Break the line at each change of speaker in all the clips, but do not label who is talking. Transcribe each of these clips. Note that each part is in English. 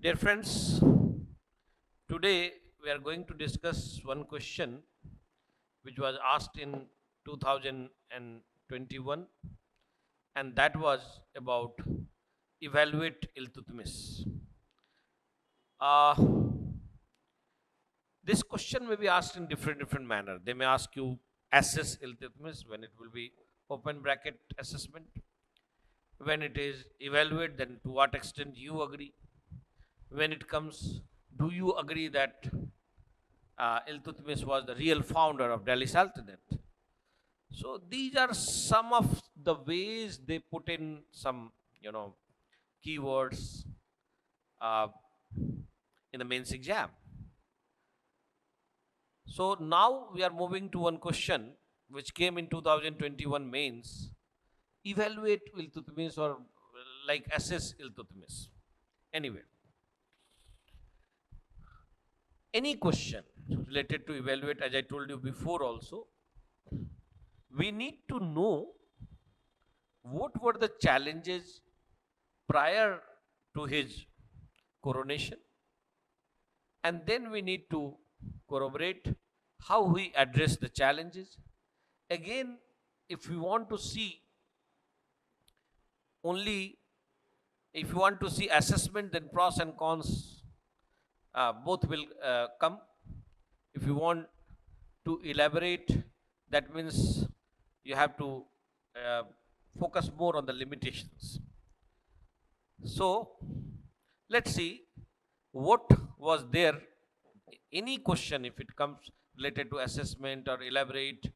Dear friends, today we are going to discuss one question which was asked in 2021, and that was about evaluate Iltutmish. Uh, this question may be asked in different manner. They may ask you assess Iltutmish when it will be open bracket assessment. When it is evaluate, then to what extent you agree. When it comes, do you agree that Iltutmish was the real founder of Delhi Sultanate? So these are some of the ways they put in some, keywords uh, in the mains exam. So now we are moving to one question which came in 2021 mains. Evaluate Iltutmish or like assess Iltutmish. Anyway, any question related to evaluate, as I told you before also, we need to know what were the challenges prior to his coronation, and then we need to corroborate how he addressed the challenges. Again, if we want to see only, if you want to see assessment, then pros and cons both will come. If you want to elaborate, that means you have to uh, focus more on the limitations. So let's see what was there. Any question, if it comes related to assessment or elaborate,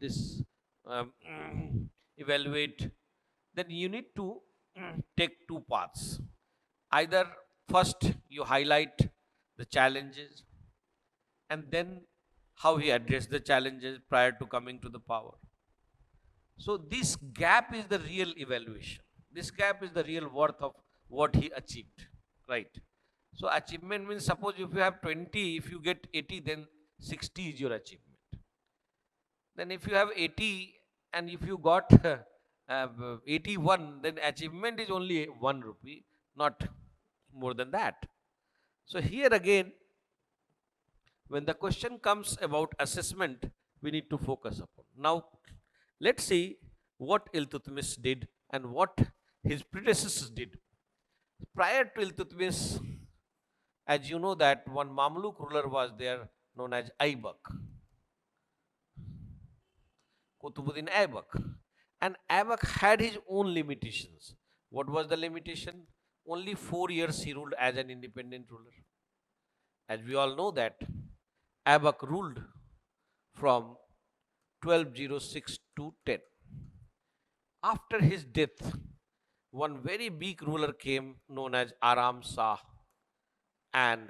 this um, evaluate, then you need to take two paths. Either first you highlight the challenges, and then how he addressed the challenges prior to coming to the power. So this gap is the real evaluation. This gap is the real worth of what he achieved, right? So achievement means, suppose if you have 20, if you get 80, then 60 is your achievement. Then if you have 80 and if you got 81, then achievement is only 1 rupee, not more than that. So here again, when the question comes about assessment, we need to focus upon. Now, let's see what Iltutmish did and what his predecessors did. Prior to Iltutmish, as you know that one Mamluk ruler was there known as Aibak, Kutubuddin Aibak. And Aibak had his own limitations. What was the limitation? Only 4 years he ruled as an independent ruler. As we all know that Aibak ruled from 1206 to 10. After his death, one very big ruler came known as Aram Shah, and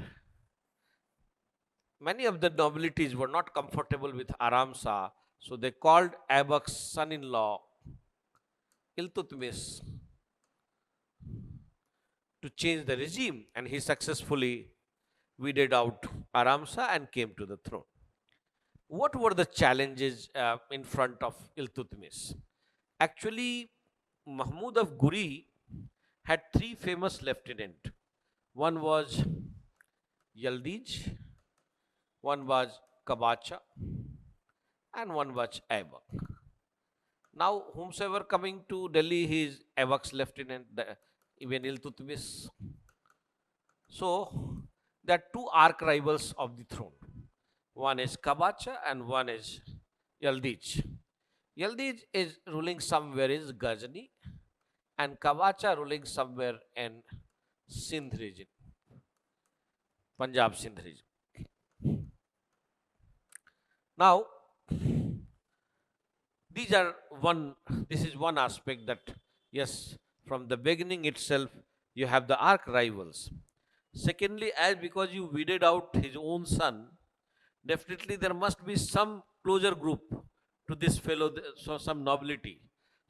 many of the nobilities were not comfortable with Aram Shah, so they called Aibak's son-in-law Iltutmish to change the regime, and he successfully weeded out Aram Shah and came to the throne. What were the challenges in front of Iltutmish? Actually, Mahmud of Guri had three famous lieutenants. One was Yaldij, one was Kabacha, and one was Aibak. Now, whomsoever coming to Delhi, he is Aibak's lieutenant, even Iltutmish. So, there are two arch rivals of the throne. One is Kabacha and one is Yaldij. Yaldij is ruling somewhere in Ghazni, and Kabacha ruling somewhere in Sindh region, Punjab Sindh region. Now, these are this is one aspect that, yes, from the beginning itself, you have the arch rivals. Secondly, as because you weeded out his own son, definitely there must be some closer group to this fellow, so some nobility.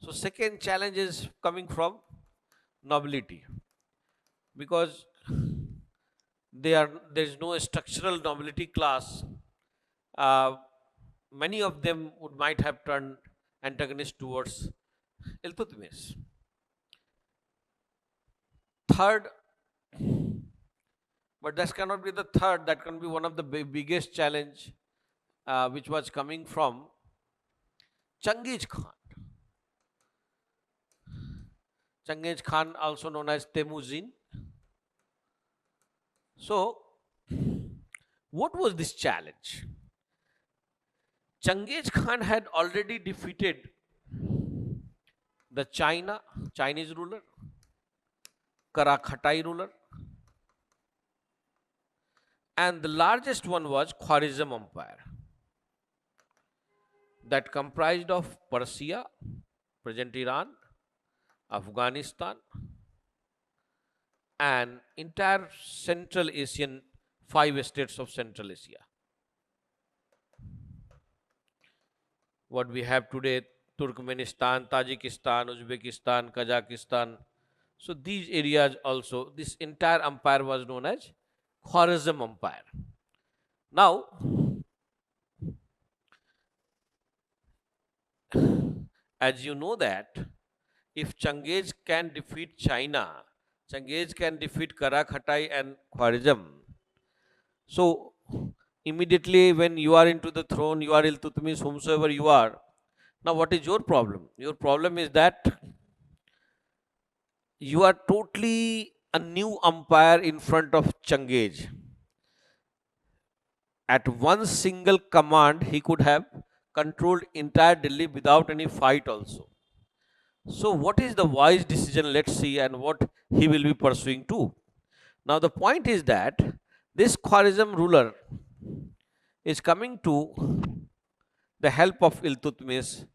So second challenge is coming from nobility, because there is no structural nobility class. Uh, Many of them might have turned antagonist towards Iltutmish. Third, But that cannot be the third. That can be one of the biggest challenge which was coming from Changiz Khan. Changiz Khan, also known as Temujin. So, what was this challenge? Changiz Khan had already defeated the Chinese ruler, Karakhatai ruler, and the largest one was Khwarizm Empire, that comprised of Persia, present Iran, Afghanistan, and entire Central Asian, 5 states of Central Asia. What we have today, Turkmenistan, Tajikistan, Uzbekistan, Kazakhstan. So these areas also, this entire empire was known as Khwarizm Empire. Now, as you know that if Changiz can defeat China, Changiz can defeat Karakhatai and Khwarizm. So immediately when you are into the throne, you are Iltutmish, whomsoever you are. Now what is your problem? Your problem is that you are totally a new empire in front of Changiz. At one single command, he could have controlled entire Delhi without any fight also. So what is the wise decision? Let's see, and what he will be pursuing too. Now the point is that this Khwarizm ruler is coming to the help of Iltutmish,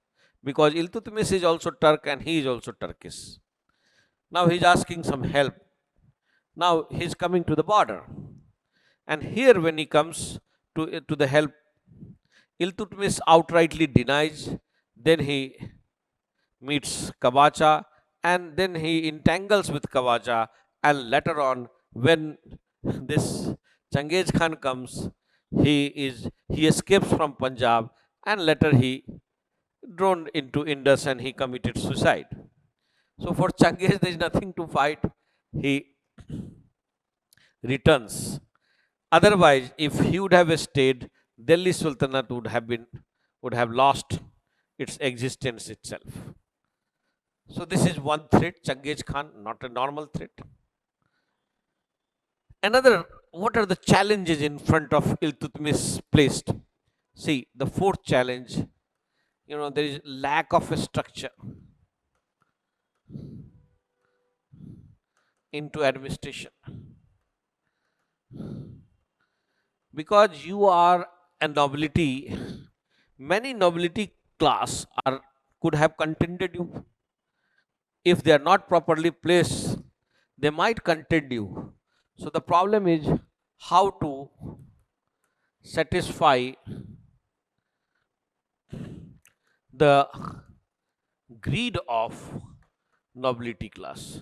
because Iltutmish is also Turk and he is also Turkish. Now he is asking some help. Now he is coming to the border. And here when he comes to the help, Iltutmish outrightly denies. Then he meets Kabacha, and then he entangles with Kabacha, and later on when this Changiz Khan comes, he escapes from Punjab, and later he drawn into Indus and he committed suicide. So for Changiz there is nothing to fight. He returns. Otherwise, if he would have stayed, Delhi Sultanate would have lost its existence itself. So this is one threat, Changiz Khan, not a normal threat. Another, what are the challenges in front of Iltutmish placed? See, the fourth challenge, there is lack of a structure into administration. Because you are a nobility, many nobility class could have contended you. If they are not properly placed, they might contend you. So the problem is how to satisfy the greed of nobility class,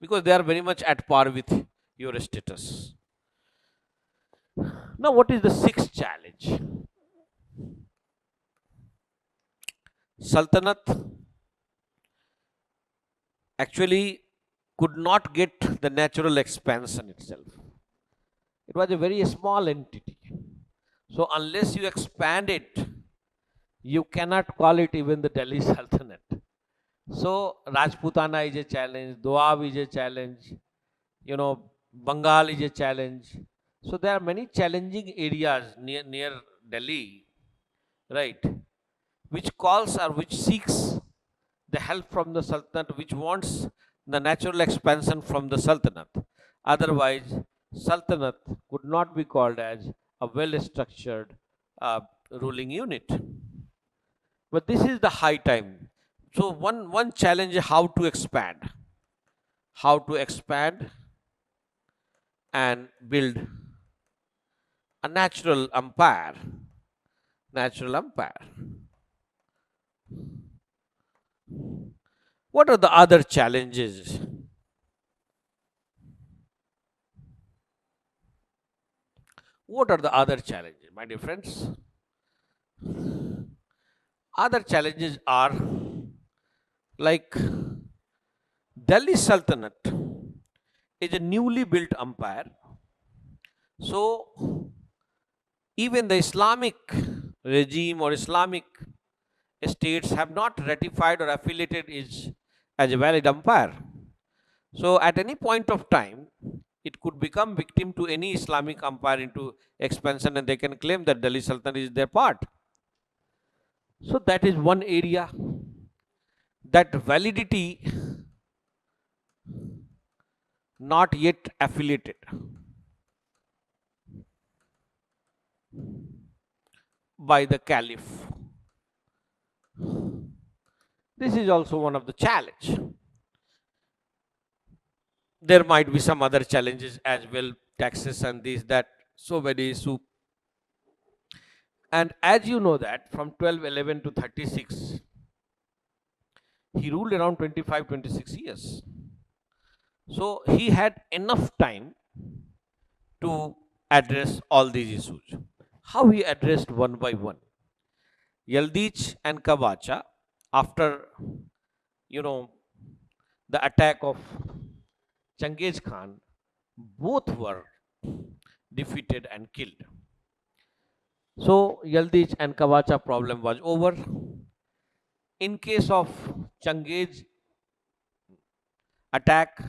because they are very much at par with your status. Now, what is the sixth challenge? Sultanate actually could not get the natural expansion itself. It was a very small entity. So unless you expand it, you cannot call it even the Delhi Sultanate. So Rajputana is a challenge, Doab is a challenge, Bengal is a challenge. So there are many challenging areas near Delhi, right, which calls or which seeks the help from the Sultanate, which wants the natural expansion from the Sultanate. Otherwise, Sultanate could not be called as a well-structured ruling unit. But this is the high time. So one challenge is how to expand and build a natural empire. What are the other challenges? What are the other challenges, my dear friends? Other challenges are like Delhi Sultanate is a newly built empire So even the Islamic regime or Islamic states have not ratified or affiliated it as a valid empire. So at any point of time, it could become victim to any Islamic empire into expansion, and they can claim that Delhi Sultanate is their part. So that is one area, that validity not yet affiliated by the caliph. This is also one of the challenge. There might be some other challenges as well, taxes and this, that, so many issues. And as you know that from 1211 to 36, he ruled around 25, 26 years. So he had enough time to address all these issues. How he addressed one by one. Yaldich and Kabacha, after you know the attack of Changiz Khan, both were defeated and killed. So Yaldich and Kabacha problem was over. In case of Changiz attack,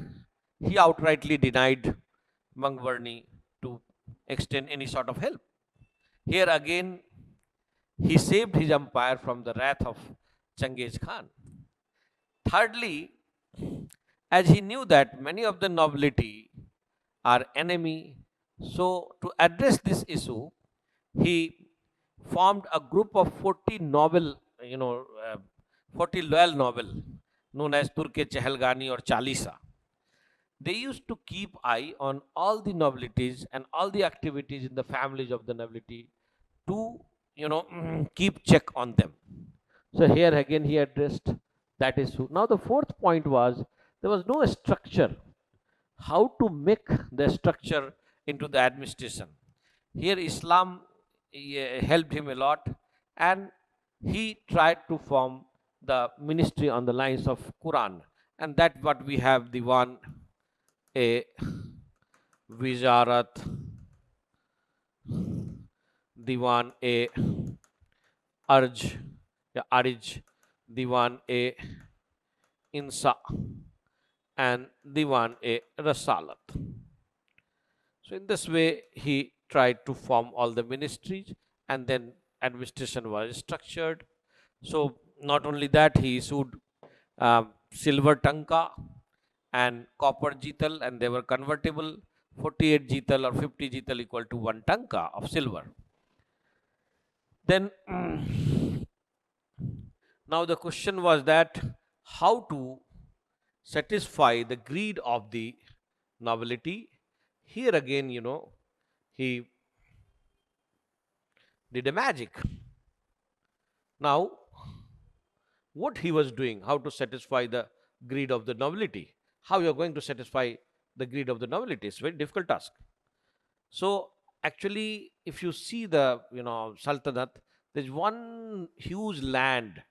he outrightly denied Mangwarni to extend any sort of help. Here again, he saved his empire from the wrath of Changiz Khan. Thirdly, as he knew that many of the nobility are enemy, so to address this issue, he formed a group of 40 noble, 40 loyal noble, known as Turke Chehalgani or Chalisa. They used to keep eye on all the nobilities and all the activities in the families of the nobility to, keep check on them. So here again he addressed that issue. Now the fourth point was there was no structure. How to make the structure into the administration. Here Islam helped him a lot, and he tried to form the ministry on the lines of Quran, and that what we have Diwan a Wizarat, Diwan a Arj, Arij, Diwan a Insa, and Diwan a Rasalat. So in this way, he tried to form all the ministries, and then administration was structured. So not only that, he issued silver tanka and copper jital, and they were convertible. 48 jital or 50 jital equal to 1 tanka of silver. Then now the question was that how to satisfy the greed of the nobility. Here again, he did a magic. Now, what he was doing, how to satisfy the greed of the nobility, how you are going to satisfy the greed of the nobility, it's a very difficult task. So actually, if you see the Sultanate, there's one huge land,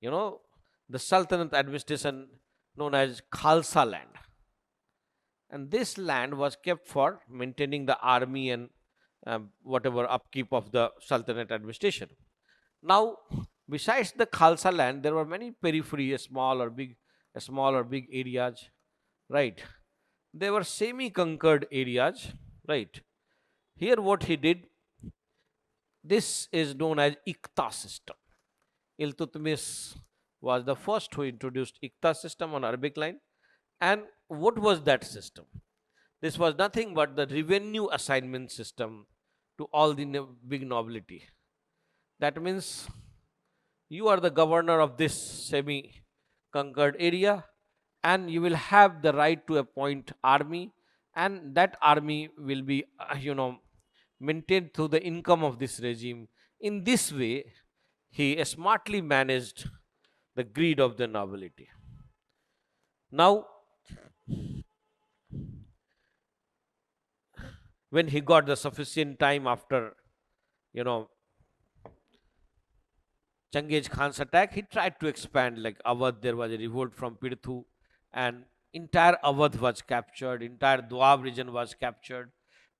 the Sultanate administration known as Khalsa land. And this land was kept for maintaining the army and whatever upkeep of the Sultanate administration. Now, besides the Khalsa land, there were many periphery, small or big areas, right? They were semi-conquered areas, right? Here what he did, this is known as Ikta system. Iltutmish was the first who introduced Ikta system on Arabic line. And what was that system? This was nothing but the revenue assignment system to all the big nobility. That means you are the governor of this semi-conquered area, and you will have the right to appoint army, and that army will be, maintained through the income of this regime. In this way, he smartly managed the greed of the nobility. Now, when he got the sufficient time after, Changiz Khan's attack, he tried to expand like Awadh. There was a revolt from Pirthu, and entire Awadh was captured, entire Doab region was captured.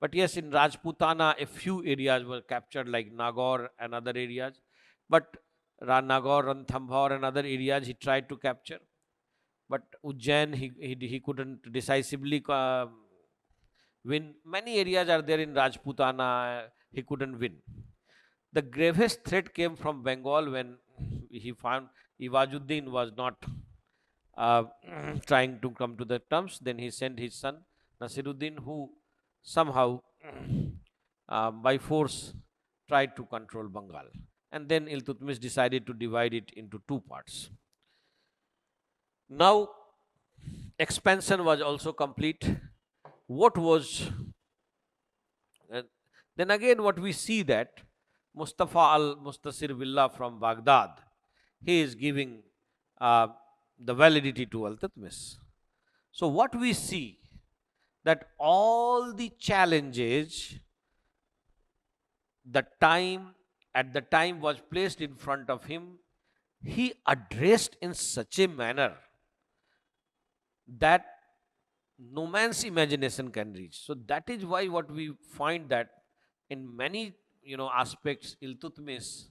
But yes, in Rajputana, a few areas were captured like Nagaur and other areas. But Nagaur, Ranthambore and other areas he tried to capture. But Ujjain, he couldn't decisively win. Many areas are there in Rajputana, he couldn't win. The gravest threat came from Bengal when he found Iwajuddin was not uh, trying to come to the terms. Then he sent his son Nasiruddin, who somehow by force tried to control Bengal. And then Iltutmish decided to divide it into two parts. Now, expansion was also complete. What was then again what we see that Mustafa al-Mustasir Billah from Baghdad, he is giving the validity to Iltutmish. So what we see that all the challenges at the time was placed in front of him, he addressed in such a manner that no man's imagination can reach. So that is why what we find that in many aspects, Iltutmish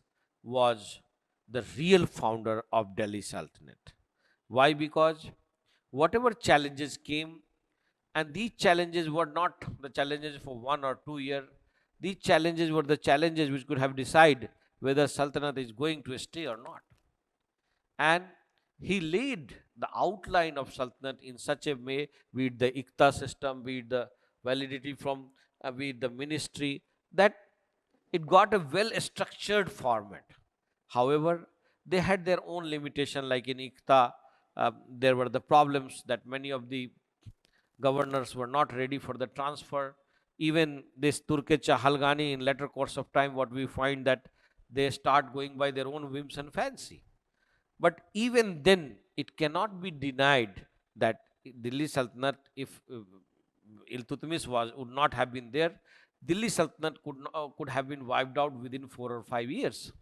was the real founder of Delhi Sultanate. Why? Because whatever challenges came, and these challenges were not the challenges for 1 or 2 years. These challenges were the challenges which could have decided whether Sultanate is going to stay or not. And he laid the outline of Sultanate in such a way, be it the Iqta system, be it the validity from be it the ministry, that it got a well-structured format. However, they had their own limitation, like in Iqta, there were the problems that many of the governors were not ready for the transfer. Even this Turkecha Halgani, in later course of time, what we find that they start going by their own whims and fancy. But even then, it cannot be denied that Delhi Sultanate, if Iltutmish would not have been there, Delhi Sultanate could have been wiped out within 4 or 5 years.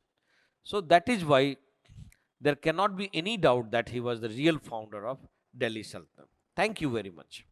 So that is why there cannot be any doubt that he was the real founder of Delhi Sultanate. Thank you very much.